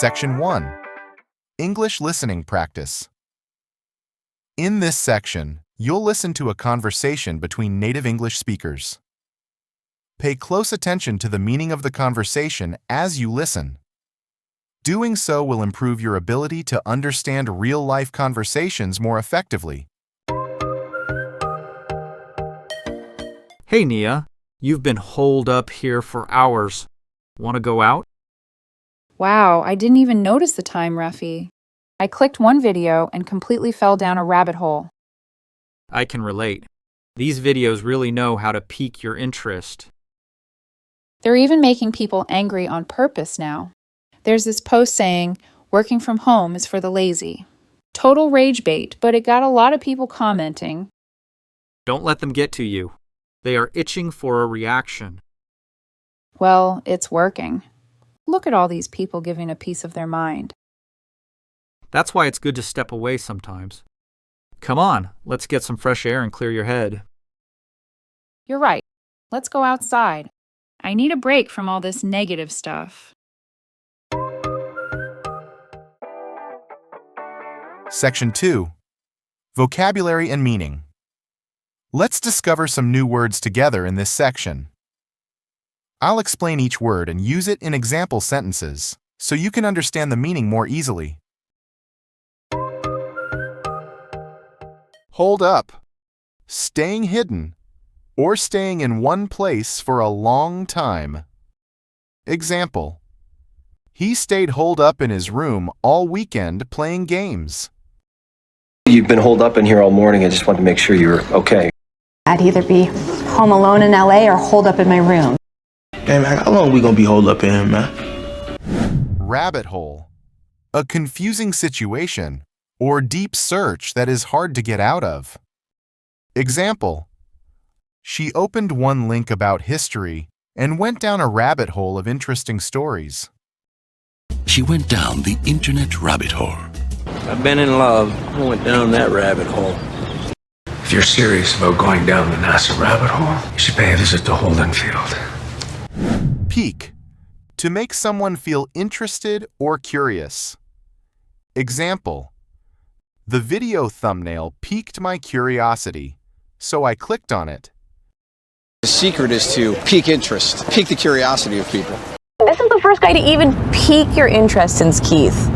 Section 1. English Listening Practice. In this section, you'll listen to a conversation between native English speakers. Pay close attention to the meaning of the conversation as you listen. Doing so will improve your ability to understand real-life conversations more effectively. Hey, Nia. You've been holed up here for hours. Want to go out? Wow, I didn't even notice the time, Rafi. I clicked one video and completely fell down a rabbit hole. I can relate. These videos really know how to pique your interest. They're even making people angry on purpose now. There's this post saying, working from home is for the lazy. Total rage bait, but it got a lot of people commenting. Don't let them get to you. They are itching for a reaction. Well, it's working. Look at all these people giving a piece of their mind. That's why it's good to step away sometimes. Come on, let's get some fresh air and clear your head. You're right. Let's go outside. I need a break from all this negative stuff. Section 2. Vocabulary and Meaning. Let's discover some new words together in this section. I'll explain each word and use it in example sentences, so you can understand the meaning more easily. Hold up. Staying hidden, or staying in one place for a long time. Example. He stayed holed up in his room all weekend playing games. You've been holed up in here all morning. I just wanted to make sure you're okay. I'd either be home alone in LA or holed up in my room. Hey man, how long we gonna be holed up in here, man? Rabbit hole. A confusing situation or deep search that is hard to get out of. Example. She opened one link about history and went down a rabbit hole of interesting stories. She went down the internet rabbit hole. I've been in love. I went down that rabbit hole. If you're serious about going down the NASA rabbit hole, you should pay a visit to Holden Field. Pique. To make someone feel interested or curious. Example. The video thumbnail piqued my curiosity, so I clicked on it. The secret is to pique interest, pique the curiosity of people. This is the first guy to even pique your interest since Keith.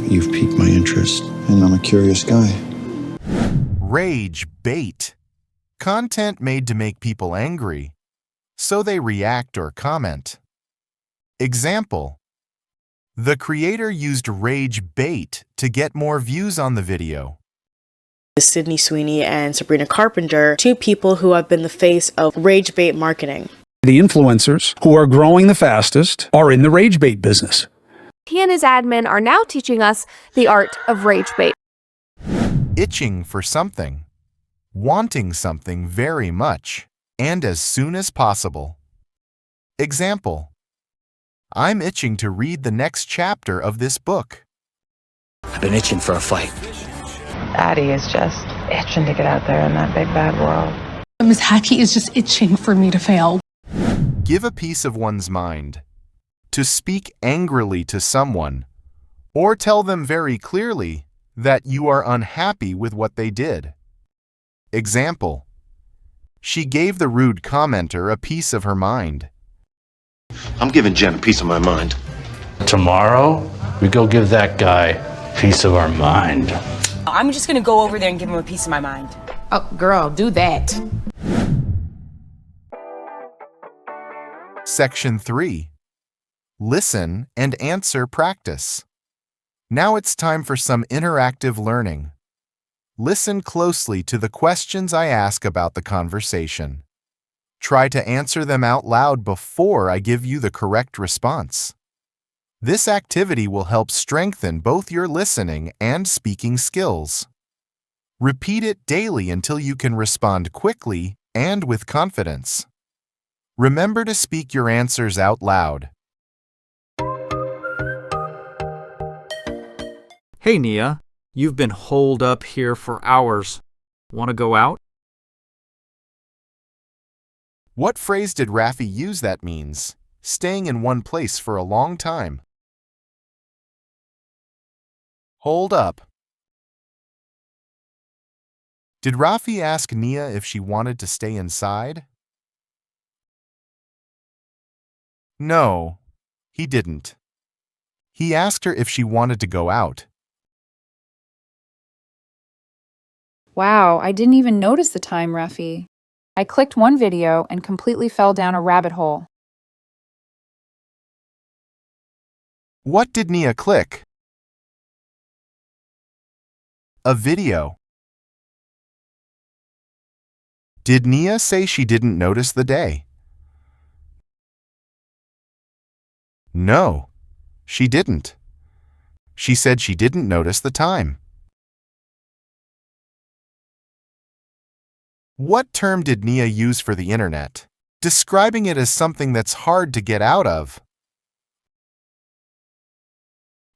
You've piqued my interest, and I'm a curious guy. Rage bait. Content made to make people angry, so they react or comment. Example. The creator used rage bait to get more views on the video. Sydney Sweeney and Sabrina Carpenter, two people who have been the face of rage bait marketing. The influencers who are growing the fastest are in the rage bait business. He and his admin are now teaching us the art of rage bait. Itching for something. Wanting something very much, and as soon as possible. Example. I'm itching to read the next chapter of this book. I've been itching for a fight. Addie is just itching to get out there in that big bad world. Miss Hackey is just itching for me to fail. Give a piece of one's mind. To speak angrily to someone, or tell them very clearly that you are unhappy with what they did. Example. She gave the rude commenter a piece of her mind. I'm giving Jen a piece of my mind. Tomorrow, we go give that guy a piece of our mind. I'm just gonna go over there and give him a piece of my mind. Oh, girl, do that. Section 3. Listen and answer practice. Now it's time for some interactive learning. Listen closely to the questions I ask about the conversation. Try to answer them out loud before I give you the correct response. This activity will help strengthen both your listening and speaking skills. Repeat it daily until you can respond quickly and with confidence. Remember to speak your answers out loud. Hey, Nia. You've been holed up here for hours. Want to go out? What phrase did Rafi use that means staying in one place for a long time? Hold up. Did Rafi ask Nia if she wanted to stay inside? No, he didn't. He asked her if she wanted to go out. Wow, I didn't even notice the time, Rafi. I clicked one video and completely fell down a rabbit hole. What did Nia click? A video. Did Nia say she didn't notice the day? No, she didn't. She said she didn't notice the time. What term did Nia use for the internet, describing it as something that's hard to get out of?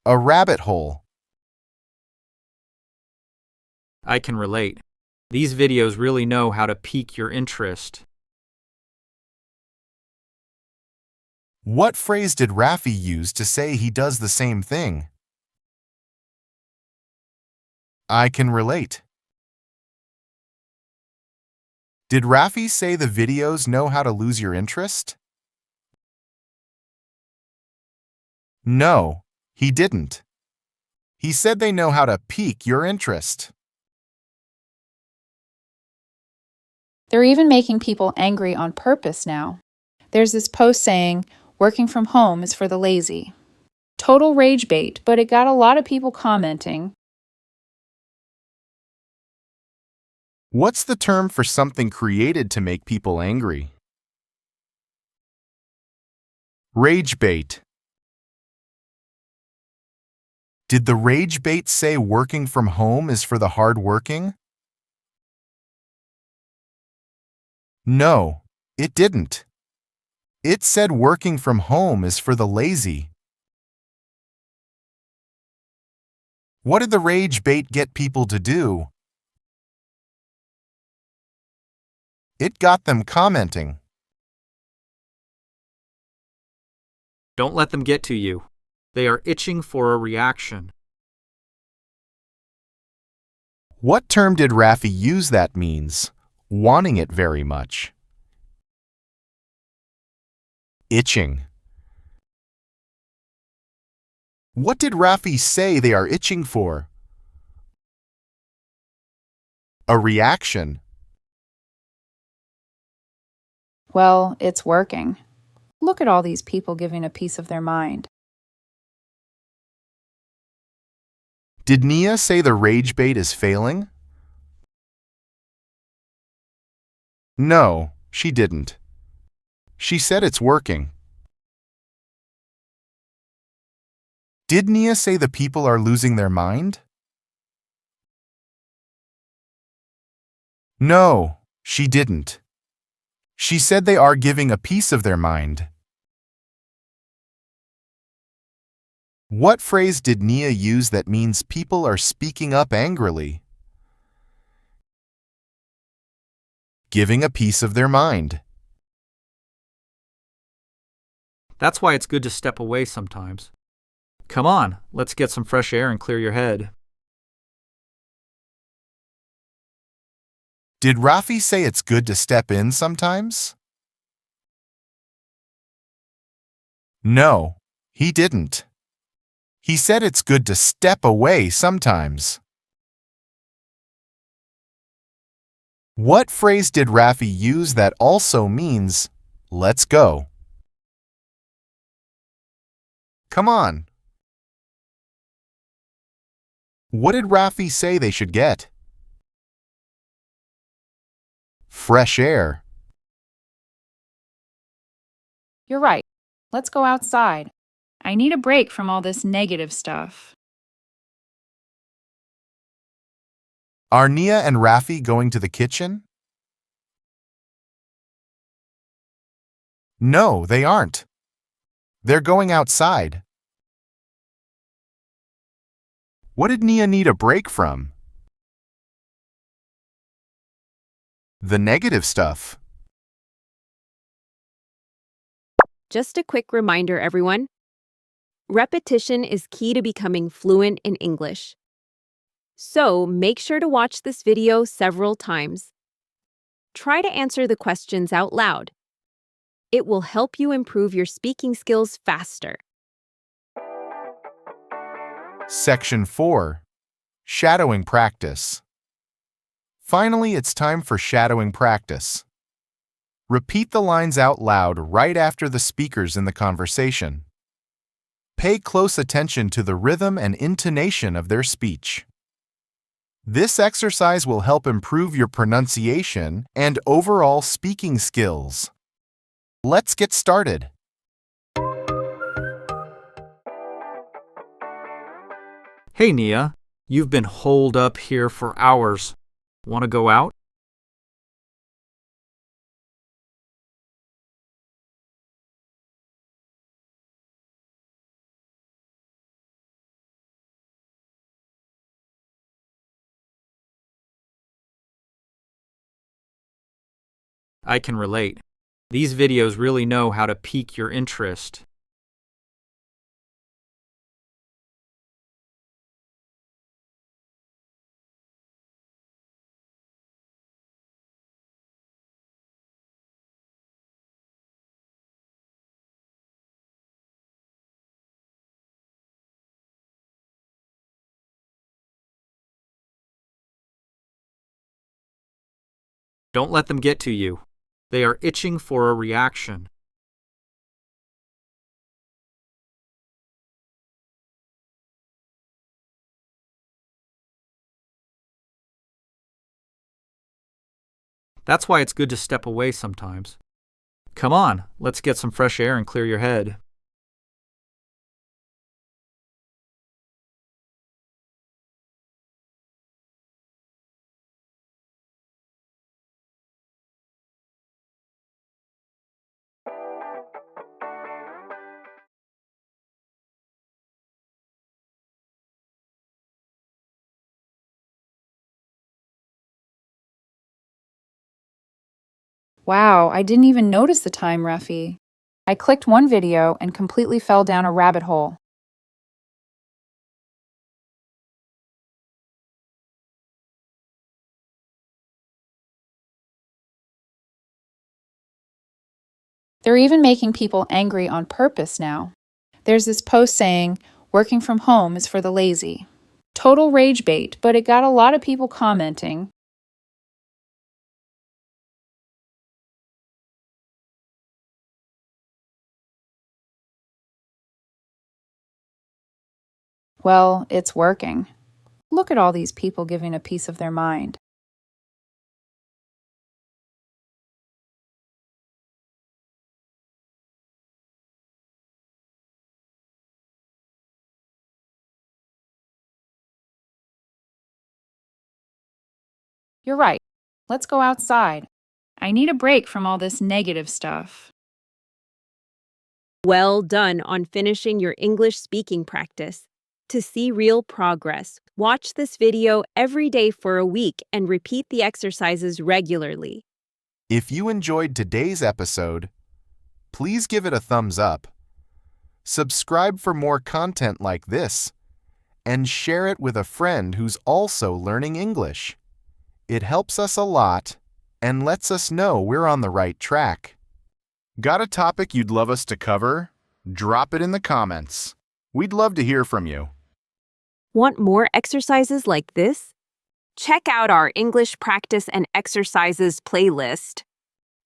A rabbit hole. I can relate. These videos really know how to pique your interest. What phrase did Rafi use to say he does the same thing? I can relate. Did Rafi say the videos know how to lose your interest? No, he didn't. He said they know how to pique your interest. They're even making people angry on purpose now. There's this post saying, working from home is for the lazy. Total rage bait, but it got a lot of people commenting. What's the term for something created to make people angry? Rage bait. Did the rage bait say working from home is for the hardworking? No, it didn't. It said working from home is for the lazy. What did the rage bait get people to do? It got them commenting. Don't let them get to you. They are itching for a reaction. What term did Rafi use that means wanting it very much? Itching. What did Rafi say they are itching for? A reaction. Well, it's working. Look at all these people giving a piece of their mind. Did Nia say the rage bait is failing? No, she didn't. She said it's working. Did Nia say the people are losing their mind? No, she didn't. She said they are giving a piece of their mind. What phrase did Nia use that means people are speaking up angrily? Giving a piece of their mind. That's why it's good to step away sometimes. Come on, let's get some fresh air and clear your head. Did Rafi say it's good to step in sometimes? No, he didn't. He said it's good to step away sometimes. What phrase did Rafi use that also means, let's go? Come on. What did Rafi say they should get? Fresh air. You're right. Let's go outside. I need a break from all this negative stuff. Are Nia and Rafi going to the kitchen? No, they aren't. They're going outside. What did Nia need a break from? The negative stuff. Just a quick reminder, everyone. Repetition is key to becoming fluent in English. So make sure to watch this video several times. Try to answer the questions out loud. It will help you improve your speaking skills faster. Section 4. Shadowing Practice. Finally, it's time for shadowing practice. Repeat the lines out loud right after the speakers in the conversation. Pay close attention to the rhythm and intonation of their speech. This exercise will help improve your pronunciation and overall speaking skills. Let's get started. Hey, Nia, you've been holed up here for hours. Want to go out? I can relate. These videos really know how to pique your interest. Don't let them get to you. They are itching for a reaction. That's why it's good to step away sometimes. Come on, let's get some fresh air and clear your head. Wow, I didn't even notice the time, Ruffy. I clicked one video and completely fell down a rabbit hole. They're even making people angry on purpose now. There's this post saying, working from home is for the lazy. Total rage bait, but it got a lot of people commenting. Well, it's working. Look at all these people giving a piece of their mind. You're right. Let's go outside. I need a break from all this negative stuff. Well done on finishing your English speaking practice. To see real progress, watch this video every day for a week and repeat the exercises regularly. If you enjoyed today's episode, please give it a thumbs up. Subscribe for more content like this, and share it with a friend who's also learning English. It helps us a lot and lets us know we're on the right track. Got a topic you'd love us to cover? Drop it in the comments. We'd love to hear from you. Want more exercises like this? Check out our English practice and exercises playlist.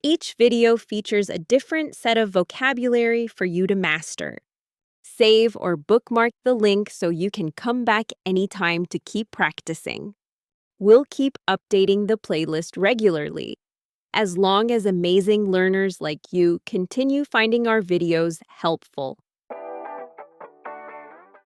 Each video features a different set of vocabulary for you to master. Save or bookmark the link so you can come back anytime to keep practicing. We'll keep updating the playlist regularly, as long as amazing learners like you continue finding our videos helpful.